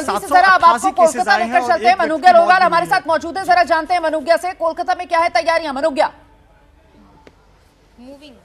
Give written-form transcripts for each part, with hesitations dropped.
जल्दी से जरा अब आपको कोलकाता लेकर चलते हैं। मनुग्या रोहवाल हमारे साथ मौजूद है, जरा जानते हैं मनुग्या से कोलकाता में क्या है तैयारियां। मनुग्या मूविंग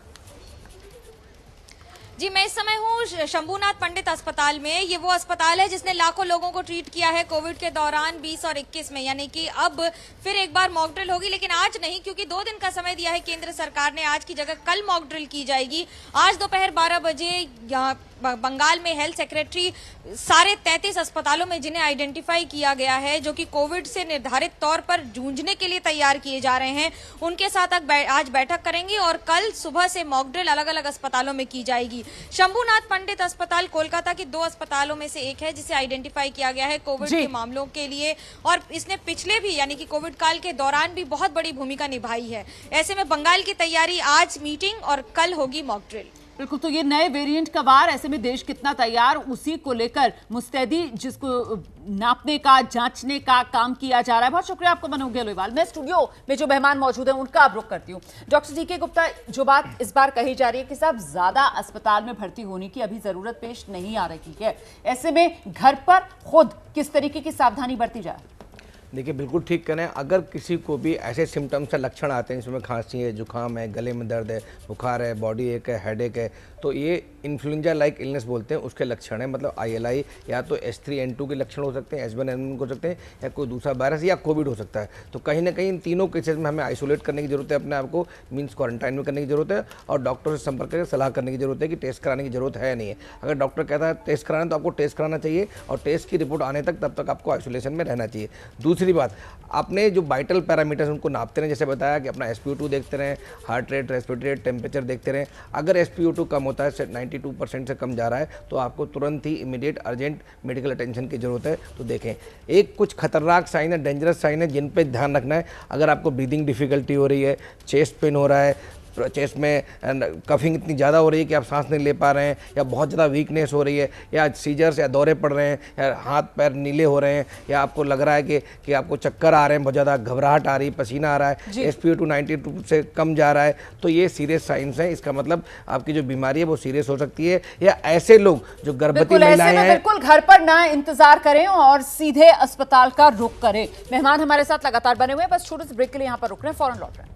जी, मैं इस समय हूँ शंभूनाथ पंडित अस्पताल में। ये वो अस्पताल है जिसने लाखों लोगों को ट्रीट किया है कोविड के दौरान 20 और 21 में, यानी कि अब फिर एक बार मॉक ड्रिल होगी, लेकिन आज नहीं, क्योंकि 2 दिन का समय दिया है केंद्र सरकार ने। आज की जगह कल मॉक ड्रिल की जाएगी। आज दोपहर 12 बजे यहाँ बंगाल में हेल्थ सेक्रेटरी सारे 33 अस्पतालों में जिन्हें आइडेंटिफाई किया गया है, जो कि कोविड से निर्धारित तौर पर जूझने के लिए तैयार किए जा रहे हैं, उनके साथ आज बैठक करेंगे और कल सुबह से मॉक ड्रिल अलग अलग अस्पतालों में की जाएगी। शंभूनाथ पंडित अस्पताल कोलकाता के 2 अस्पतालों में से एक है जिसे आइडेंटिफाई किया गया है कोविड के मामलों के लिए, और इसने पिछले भी यानी कि कोविड काल के दौरान भी बहुत बड़ी भूमिका निभाई है। ऐसे में बंगाल की तैयारी, आज मीटिंग और कल होगी मॉक ड्रिल। बिल्कुल, तो ये नए वेरिएंट का वार, ऐसे में देश कितना तैयार, उसी को लेकर मुस्तैदी जिसको नापने का जांचने का काम किया जा रहा है। बहुत शुक्रिया आपको मनुग्या रोहवाल। मैं स्टूडियो में जो मेहमान मौजूद हैं उनका अब रुख करती हूँ। डॉक्टर DK गुप्ता, जो बात इस बार कही जा रही है कि साहब ज्यादा अस्पताल में भर्ती होने की अभी जरूरत पेश नहीं आ रही है, ऐसे में घर पर खुद किस तरीके की सावधानी बरती जाए? देखिए, बिल्कुल ठीक करें। अगर किसी को भी ऐसे सिम्टम्स से लक्षण आते हैं जिसमें खांसी है, जुकाम है, गले में दर्द है, बुखार है, बॉडी एक है, हेडेक है, तो ये इन्फ्लुएंजा लाइक इलनेस बोलते हैं, उसके लक्षण है। मतलब ILI या तो H3N2 के लक्षण हो सकते हैं, H1N1 हो सकते हैं, या कोई दूसरा वायरस या कोविड हो सकता है। तो कहीं ना कहीं इन तीनों केसेस में हमें आइसोलेट करने की जरूरत है, अपने आप को मीन्स क्वारंटाइन में करने की जरूरत है, और डॉक्टर से संपर्क करके सलाह करने की जरूरत है कि टेस्ट कराने की जरूरत है नहीं है। अगर डॉक्टर कहता है टेस्ट कराना, तो आपको टेस्ट कराना चाहिए, और टेस्ट की रिपोर्ट आने तक तब तक आपको आइसोलेशन में रहना चाहिए। दूसरी बात, आपने जो वाइटल पैरामीटर्स उनको नापते रहें, जैसे बताया कि अपना SpO2 देखते रहें, heart rate, respiratory rate, temperature देखते रहें। अगर SpO2 कम होता है, 92% से कम जा रहा है, तो आपको तुरंत ही इमीडिएट अर्जेंट मेडिकल अटेंशन की जरूरत है। तो देखें, एक कुछ खतरनाक साइन है, डेंजरस साइन है, जिन पे ध्यान रखना है। अगर आपको ब्रीदिंग डिफिकल्टी हो रही है, चेस्ट पेन हो रहा है, चेस्ट में कफिंग इतनी ज़्यादा हो रही है कि आप सांस नहीं ले पा रहे हैं, या बहुत ज़्यादा वीकनेस हो रही है, या सीजर्स या दौरे पड़ रहे हैं, या हाथ पैर नीले हो रहे हैं, या आपको लग रहा है कि आपको चक्कर आ रहे हैं, बहुत ज़्यादा घबराहट आ रही है, पसीना आ रहा है, SpO2 92 से कम जा रहा है, तो ये सीरियस साइंस हैं। इसका मतलब आपकी जो बीमारी है वो सीरियस हो सकती है। या ऐसे लोग जो गर्भवती महिलाएं हैं, बिल्कुल घर पर ना इंतजार करें और सीधे अस्पताल का रुख करें। मेहमान हमारे साथ लगातार बने हुए हैं, बस छोटे से ब्रेक के लिए यहाँ पर रुक रहे हैं, फौरन लौट रहे हैं।